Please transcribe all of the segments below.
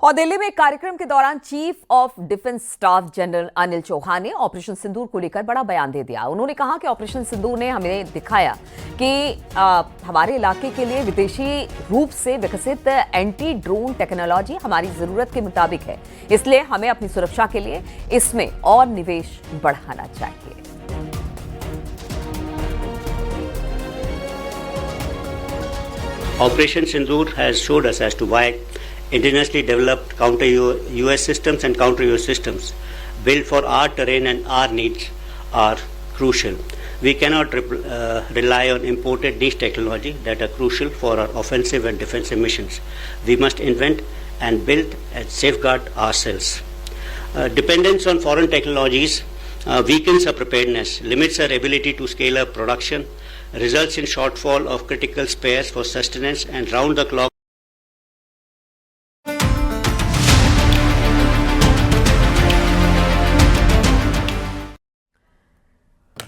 और दिल्ली में एक कार्यक्रम के दौरान chief of defence staff general Anil Chauhan ने ऑपरेशन सिंदूर को लेकर बड़ा बयान दे दिया। उन्होंने कहा कि ऑपरेशन सिंदूर ने हमें दिखाया कि हमारे इलाके के लिए विदेशी रूप से विकसित एंटी ड्रोन टेक्नोलॉजी हमारी जरूरत के मुताबिक है, इसलिए हमें अपनी सुरक्षा के लिए इसमें और निवेश बढ़ाना चाहिए। Operation Sindoor has showed us as to why indigenously developed counter-US systems and counter-US systems built for our terrain and our needs are crucial. We cannot rely on imported niche technology that are crucial for our offensive and defensive missions. We must invent and build and safeguard ourselves. Dependence on foreign technologies weakens our preparedness, limits our ability to scale up production, results in shortfall of critical spares for sustenance and round-the-clock.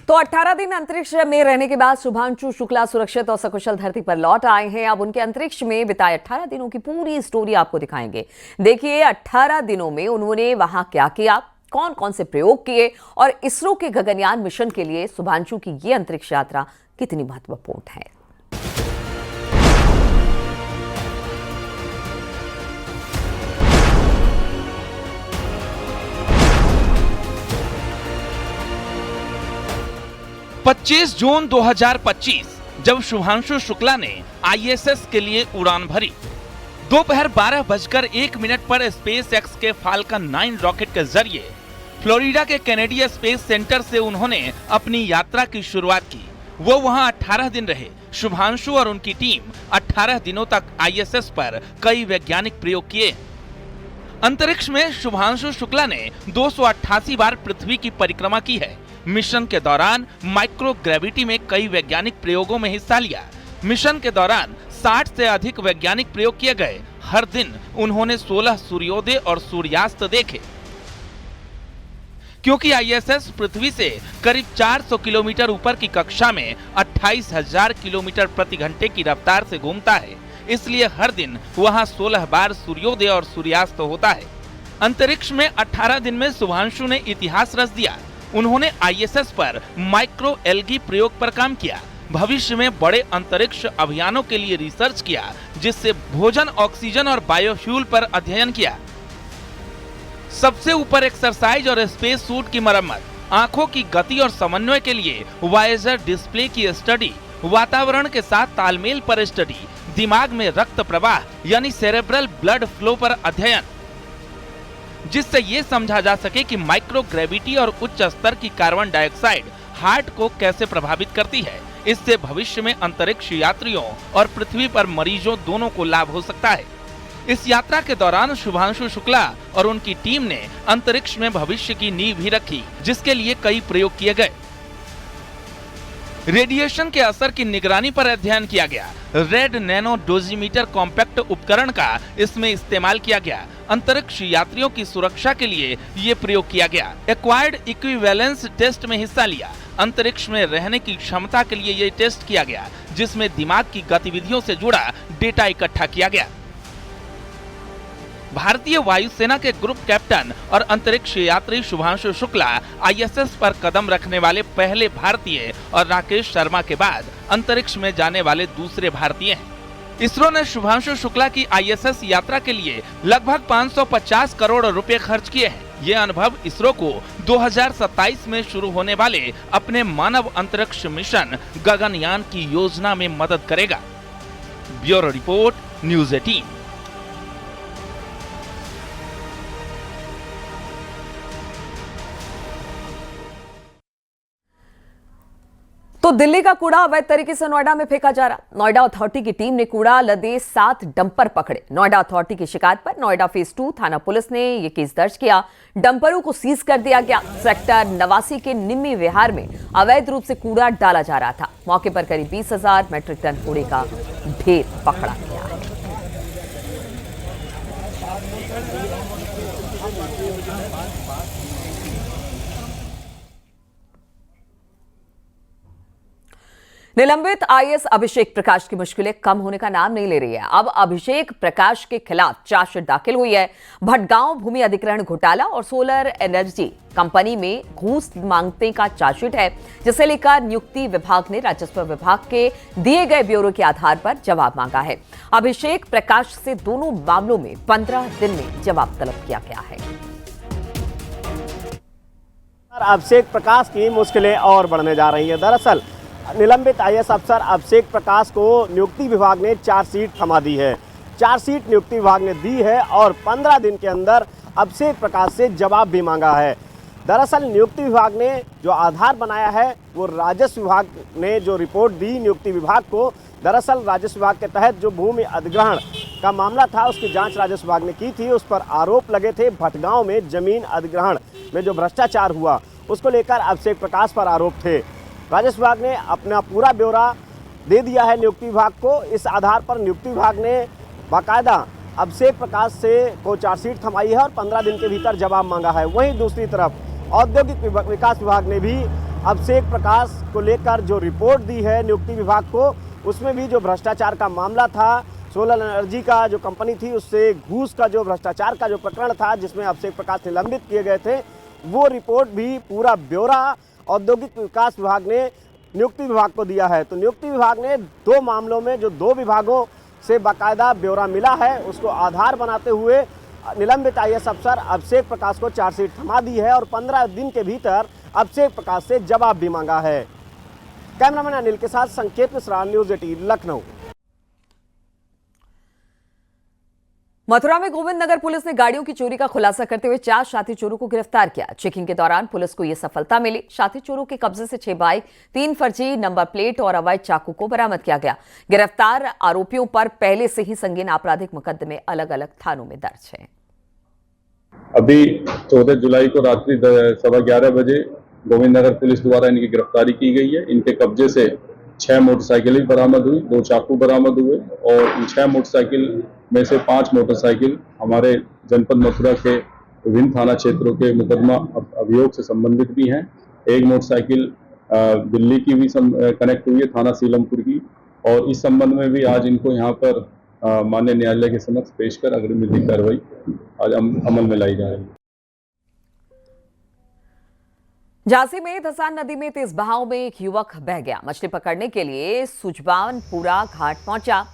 तो 18 दिन अंतरिक्ष में रहने के बाद शुभांशु शुक्ला सुरक्षित और सकुशल धरती पर लौट आए हैं। अब उनके अंतरिक्ष में बिताए 18 दिनों की पूरी स्टोरी आपको दिखाएंगे। देखिए 18 दिनों में उन्होंने वहां क्या किया, कौन कौन से प्रयोग किए और इसरो के गगनयान मिशन के लिए शुभांशु की ये अंतरिक्ष यात्रा कितनी महत्वपूर्ण है। पच्चीस जून 2025 जब शुभांशु शुक्ला ने आईएसएस के लिए उड़ान भरी। दोपहर 12:01 पर स्पेस एक्स के फाल्कन 9 रॉकेट के जरिए फ्लोरिडा के कैनेडिया स्पेस सेंटर से उन्होंने अपनी यात्रा की शुरुआत की। वो वहां 18 दिन रहे। शुभांशु और उनकी टीम 18 दिनों तक आईएसएस पर कई वैज्ञानिक प्रयोग किए। अंतरिक्ष में शुभांशु शुक्ला ने 288 बार पृथ्वी की परिक्रमा की है। मिशन के दौरान माइक्रो ग्रेविटी में कई वैज्ञानिक प्रयोगों में हिस्सा लिया। मिशन के दौरान 60 से अधिक वैज्ञानिक प्रयोग किए गए। हर दिन उन्होंने 16 सूर्योदय और सूर्यास्त देखे। क्योंकि आईएसएस पृथ्वी से करीब 400 किलोमीटर ऊपर की कक्षा में 28,000 किलोमीटर प्रति घंटे की रफ्तार से घूमता है, इसलिए हर दिन वहां 16 बार सूर्योदय और सूर्यास्त होता है। अंतरिक्ष में 18 दिन में शुभांशु ने इतिहास रच दिया। उन्होंने आईएसएस पर माइक्रो एल्गी प्रयोग पर काम किया। भविष्य में बड़े अंतरिक्ष अभियानों के लिए रिसर्च किया, जिससे भोजन, ऑक्सीजन और बायोफ्यूल पर अध्ययन किया। सबसे ऊपर एक्सरसाइज और स्पेस सूट की मरम्मत, आंखों की गति और समन्वय के लिए वायेजर डिस्प्ले की स्टडी, वातावरण के साथ तालमेल पर स्टडी, दिमाग में रक्त प्रवाह यानी सेरेब्रल ब्लड फ्लो पर अध्ययन, जिससे ये समझा जा सके कि माइक्रो ग्रेविटी और उच्च स्तर की कार्बन डाइऑक्साइड हार्ट को कैसे प्रभावित करती है। इससे भविष्य में अंतरिक्ष यात्रियों और पृथ्वी पर मरीजों दोनों को लाभ हो सकता है। इस यात्रा के दौरान शुभांशु शुक्ला और उनकी टीम ने अंतरिक्ष में भविष्य की नींव भी रखी, जिसके लिए कई प्रयोग किए गए। रेडिएशन के असर की निगरानी पर अध्ययन किया गया। रेड नैनो डोजीमीटर कॉम्पैक्ट उपकरण का इसमें इस्तेमाल किया गया। अंतरिक्ष यात्रियों की सुरक्षा के लिए ये प्रयोग किया गया। एक्वायर्ड इक्विवेलेंस टेस्ट में हिस्सा लिया। अंतरिक्ष में रहने की क्षमता के लिए ये टेस्ट किया गया, जिसमें दिमाग की गतिविधियों से जुड़ा डेटा इकट्ठा किया गया। भारतीय वायुसेना के ग्रुप कैप्टन और अंतरिक्ष यात्री शुभांशु शुक्ला आईएसएस पर कदम रखने वाले पहले भारतीय और राकेश शर्मा के बाद अंतरिक्ष में जाने वाले दूसरे भारतीय हैं। इसरो ने शुभांशु शुक्ला की आईएसएस यात्रा के लिए लगभग 550 करोड़ रुपए खर्च किए हैं। ये अनुभव इसरो को 2027 में शुरू होने वाले अपने मानव अंतरिक्ष मिशन गगनयान की योजना में मदद करेगा। Bureau report, news 18। तो दिल्ली का कूड़ा अवैध तरीके से नोएडा में फेंका जा रहा। नोएडा अथॉरिटी की टीम ने कूड़ा लदे 7 डंपर पकड़े। नोएडा अथॉरिटी की शिकायत पर नोएडा फेज 2 थाना पुलिस ने यह केस दर्ज किया। डंपरों को सीज कर दिया गया। सेक्टर 89 के निम्मी विहार में अवैध रूप से कूड़ा डाला जा रहा था। मौके पर करीब 20,000 मैट्रिक टन कूड़े का ढेर पकड़ा गया है। निलंबित आईएएस अभिषेक प्रकाश की मुश्किलें कम होने का नाम नहीं ले रही है। अब अभिषेक प्रकाश के खिलाफ चार्जशीट दाखिल हुई है। भटगांव भूमि अधिग्रहण घोटाला और सोलर एनर्जी कंपनी में घूस मांगने का चार्जशीट है, जिसे लेकर नियुक्ति विभाग ने राजस्व विभाग के दिए गए ब्यौरे के आधार पर जवाब मांगा है। अभिषेक प्रकाश से दोनों मामलों में 15 दिन में जवाब तलब किया गया है। अभिषेक प्रकाश की मुश्किलें और बढ़ने जा रही हैं। दरअसल निलंबित आईएएस अफसर अभिषेक प्रकाश को नियुक्ति विभाग ने चार्जशीट थमा दी है। चार्जशीट नियुक्ति विभाग ने दी है और 15 दिन के अंदर अभिषेक प्रकाश से जवाब भी मांगा है। दरअसल नियुक्ति विभाग ने जो आधार बनाया है वो राजस्व विभाग ने जो रिपोर्ट दी नियुक्ति विभाग को, दरअसल राजस्व विभाग के तहत जो भूमि अधिग्रहण का मामला था उसकी जांच राजस्व विभाग ने की थी। उस पर आरोप लगे थे भटगांव में जमीन अधिग्रहण में जो भ्रष्टाचार हुआ उसको लेकर अभिषेक प्रकाश पर आरोप थे। राजस्व विभाग ने अपना पूरा ब्यौरा दे दिया है नियुक्ति विभाग को। इस आधार पर नियुक्ति विभाग ने बाकायदा अभिषेक प्रकाश से को चार्जशीट थमाई है और 15 दिन के भीतर जवाब मांगा है। वहीं दूसरी तरफ औद्योगिक विकास विभाग ने भी अभिषेक प्रकाश को लेकर जो रिपोर्ट दी है नियुक्ति विभाग को, उसमें भी जो भ्रष्टाचार का मामला था, सोलर एनर्जी का जो कंपनी थी उससे घूस का जो भ्रष्टाचार का जो प्रकरण था जिसमें अभिषेक प्रकाश निलंबित किए गए थे, वो रिपोर्ट भी पूरा ब्यौरा औद्योगिक विकास विभाग ने नियुक्ति विभाग को दिया है। तो नियुक्ति विभाग ने दो मामलों में जो दो विभागों से बाकायदा ब्यौरा मिला है उसको आधार बनाते हुए निलंबित आईएएस अफसर अभिषेक प्रकाश को चार्जशीट थमा दी है और 15 दिन के भीतर अभिषेक प्रकाश से जवाब भी मांगा है। कैमरामैन अनिल के साथ संकेत मिश्रा, न्यूज़ 18 लखनऊ। मथुरा में गोविंद नगर पुलिस ने गाड़ियों की चोरी का खुलासा करते हुए 4 शातिर चोरों को गिरफ्तार किया। चेकिंग के दौरान पुलिस को यह सफलता मिली। शातिर चोरों के कब्जे से 6 बाइक, 3 फर्जी नंबर प्लेट और अवैध चाकू को बरामद किया गया। गिरफ्तार आरोपियों पर पहले से ही संगीन आपराधिक मुकदमे अलग अलग थानों में दर्ज हैं। अभी 14 जुलाई को रात्रि 11:15 बजे गोविंद नगर पुलिस द्वारा इनकी गिरफ्तारी की गई है। इनके कब्जे से 6 मोटरसाइकिल बरामद हुई, 2 चाकू बरामद हुए और इन 6 मोटरसाइकिल में से 5 मोटरसाइकिल हमारे जनपद मथुरा के विभिन्न थाना क्षेत्रों के मुकदमा अभियोग से संबंधित भी हैं। एक मोटरसाइकिल दिल्ली की भी कनेक्ट हुई है, थाना सीलमपुर की, और इस संबंध में भी आज इनको यहाँ पर माननीय न्यायालय के समक्ष पेश कर अग्रिम विधिक कार्रवाई आज अमल में लाई जा रही है। झांसी में धसान नदी में तेज बहाव में एक युवक बह गया। मछली पकड़ने के लिए सुजावनपुरा घाट पहुंचा।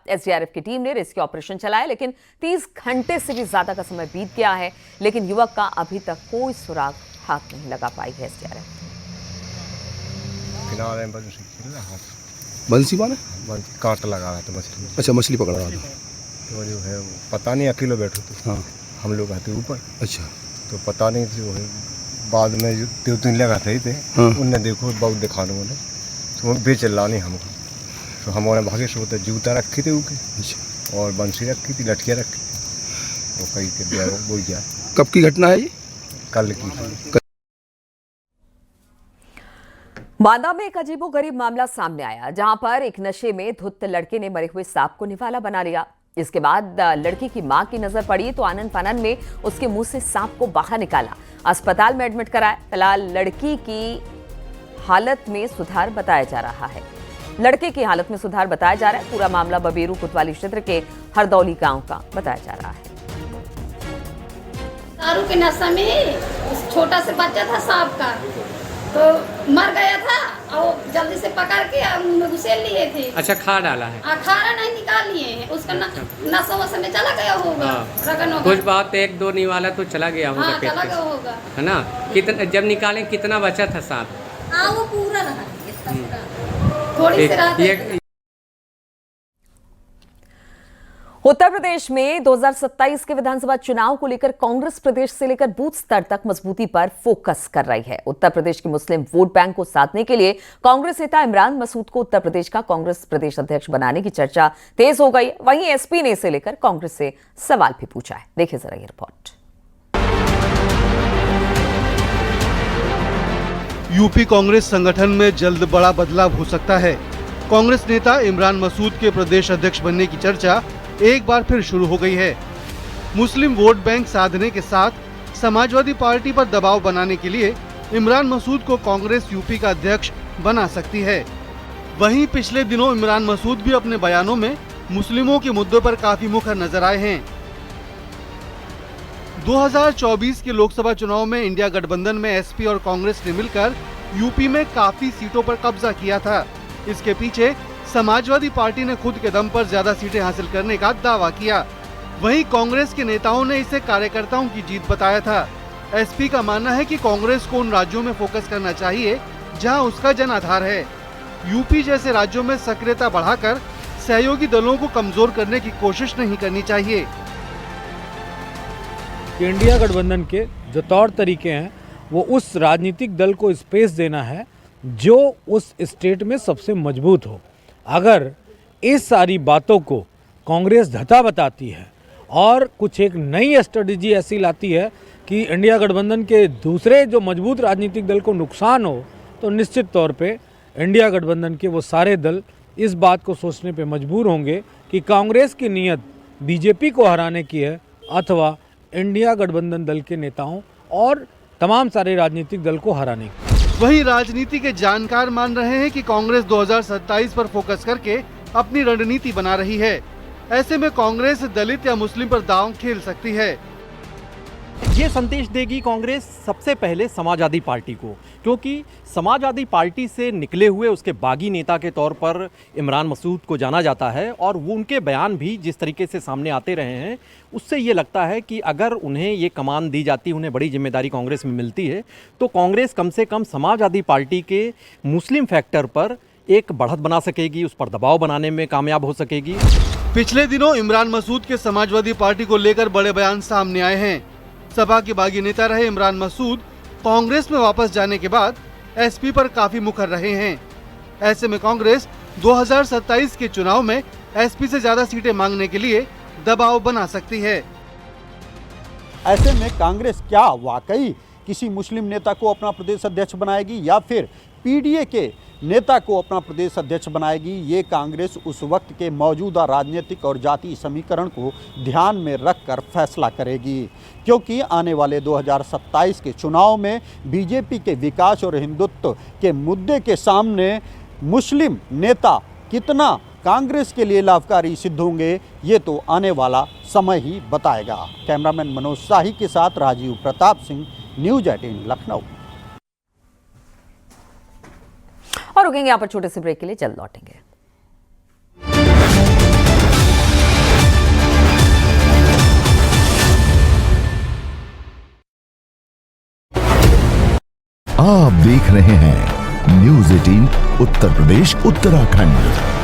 एसडीआरएफ की टीम ने रेस्क्यू ऑपरेशन चलाया, लेकिन 30 घंटे से भी ज्यादा का समय बीत गया है, लेकिन युवक का अभी तक कोई सुराग हाथ नहीं लगा पाई है एसडीआरएफ। बंसी माने कांटा लगा रहा था मछली। अच्छा, मछली पकड़ रहा था। तो जो है पता नहीं, अकेले बैठे थे। हाँ, हम लोग आते ऊपर। अच्छा, तो पता नहीं जो है बाद में जो 2-3 लगा थे हाँ। उनने देखो बहुत दिखाने वाले तो वो बेचला नहीं हमको। तो हमारे भागे से होता जूता रखे थे ऊके। अच्छा, और बंसी रखी थी, लठियाँ रखी वो कहीं के दिया वो गया। कब की घटना है ये? कल की। बांदा में एक अजीबोगरीब मामला सामने आया, जहां पर एक नशे में धुत लड़के ने मरे हुए सांप को निवाला बना लिया। इसके बाद लड़की की मां की नजर पड़ी तो आनन फानन में उसके मुंह से सांप को बाहर निकाला, अस्पताल में एडमिट कराया। फिलहाल लड़की की हालत में सुधार बताया जा रहा है। पूरा मामला बबेरू कोतवाली क्षेत्र के हरदौली गांव का बताया जा रहा है। दारू के नशा में छोटा से बच्चा था सांप का, तो मर गया था और जल्दी से पकड़ के घुसेल लिए थे। अच्छा, खा डाला है? खाना नहीं निकाल लिए हैं, उसका नशा वशा में चला गया होगा। कुछ बहुत 1-2 निवाला तो चला गया होगा। हाँ, चला गया होगा, है ना? कितना जब निकाले कितना बचा था सांप? वो पूरा रहा, थोड़ी सी रात। उत्तर प्रदेश में 2027 के विधानसभा चुनाव को लेकर कांग्रेस प्रदेश से लेकर बूथ स्तर तक मजबूती पर फोकस कर रही है। उत्तर प्रदेश के मुस्लिम वोट बैंक को साधने के लिए कांग्रेस नेता इमरान मसूद को उत्तर प्रदेश का कांग्रेस प्रदेश अध्यक्ष बनाने की चर्चा तेज हो गई। वहीं एसपी ने इसे लेकर कांग्रेस से सवाल भी पूछा है। देखिए जरा ये रिपोर्ट। यूपी कांग्रेस संगठन में जल्द बड़ा बदलाव हो सकता है। कांग्रेस नेता इमरान मसूद के प्रदेश अध्यक्ष बनने की चर्चा एक बार फिर शुरू हो गई है। मुस्लिम वोट बैंक साधने के साथ समाजवादी पार्टी पर दबाव बनाने के लिए इमरान मसूद को कांग्रेस यूपी का अध्यक्ष बना सकती है। वहीं पिछले दिनों इमरान मसूद भी अपने बयानों में मुस्लिमों के मुद्दों पर काफी मुखर नजर आए हैं। 2024 के लोकसभा चुनाव में इंडिया गठबंधन में एसपी और कांग्रेस ने मिलकर यूपी में काफी सीटों पर कब्जा किया था। इसके पीछे समाजवादी पार्टी ने खुद के दम पर ज्यादा सीटें हासिल करने का दावा किया। वहीं कांग्रेस के नेताओं ने इसे कार्यकर्ताओं की जीत बताया था। एसपी का मानना है कि कांग्रेस को उन राज्यों में फोकस करना चाहिए जहां उसका जनाधार है। यूपी जैसे राज्यों में सक्रियता बढ़ाकर सहयोगी दलों को कमजोर करने की कोशिश नहीं करनी चाहिए। इंडिया गठबंधन के जो तौर तरीके हैं वो उस राजनीतिक दल को स्पेस देना है जो उस स्टेट में सबसे मजबूत हो। अगर इस सारी बातों को कांग्रेस धता बताती है और कुछ एक नई स्ट्रेटजी ऐसी लाती है कि इंडिया गठबंधन के दूसरे जो मजबूत राजनीतिक दल को नुकसान हो, तो निश्चित तौर पे इंडिया गठबंधन के वो सारे दल इस बात को सोचने पे मजबूर होंगे कि कांग्रेस की नीयत बीजेपी को हराने की है अथवा इंडिया गठबंधन दल के नेताओं और तमाम सारे राजनीतिक दल को हराने की। वहीं राजनीति के जानकार मान रहे हैं कि कांग्रेस 2027 पर फोकस करके अपनी रणनीति बना रही है। ऐसे में कांग्रेस दलित या मुस्लिम पर दांव खेल सकती है। ये संदेश देगी कांग्रेस सबसे पहले समाजवादी पार्टी को, क्योंकि समाजवादी पार्टी से निकले हुए उसके बागी नेता के तौर पर इमरान मसूद को जाना जाता है और वो उनके बयान भी जिस तरीके से सामने आते रहे हैं उससे ये लगता है कि अगर उन्हें ये कमान दी जाती, उन्हें बड़ी जिम्मेदारी कांग्रेस में मिलती है तो कांग्रेस कम से कम समाजवादी पार्टी के मुस्लिम फैक्टर पर एक बढ़त बना सकेगी, उस पर दबाव बनाने में कामयाब हो सकेगी। पिछले दिनों इमरान मसूद के समाजवादी पार्टी को लेकर बड़े बयान सामने आए हैं। सपा के बागी नेता रहे इमरान मसूद कांग्रेस में वापस जाने के बाद एसपी पर काफी मुखर रहे हैं। ऐसे में कांग्रेस 2027 के चुनाव में एसपी से ज्यादा सीटें मांगने के लिए दबाव बना सकती है। ऐसे में कांग्रेस क्या वाकई किसी मुस्लिम नेता को अपना प्रदेश अध्यक्ष बनाएगी या फिर पीडीए के नेता को अपना प्रदेश अध्यक्ष बनाएगी, ये कांग्रेस उस वक्त के मौजूदा राजनीतिक और जातीय समीकरण को ध्यान में रखकर फैसला करेगी। क्योंकि आने वाले 2027 के चुनाव में बीजेपी के विकास और हिंदुत्व के मुद्दे के सामने मुस्लिम नेता कितना कांग्रेस के लिए लाभकारी सिद्ध होंगे, ये तो आने वाला समय ही बताएगा। कैमरामैन मनोज शाही के साथ राजीव प्रताप सिंह, न्यूज़ 18 लखनऊ। और रुकेंगे यहाँ पर छोटे से ब्रेक के लिए, जल्द लौटेंगे। आप देख रहे हैं न्यूज़ 18 उत्तर प्रदेश उत्तराखंड।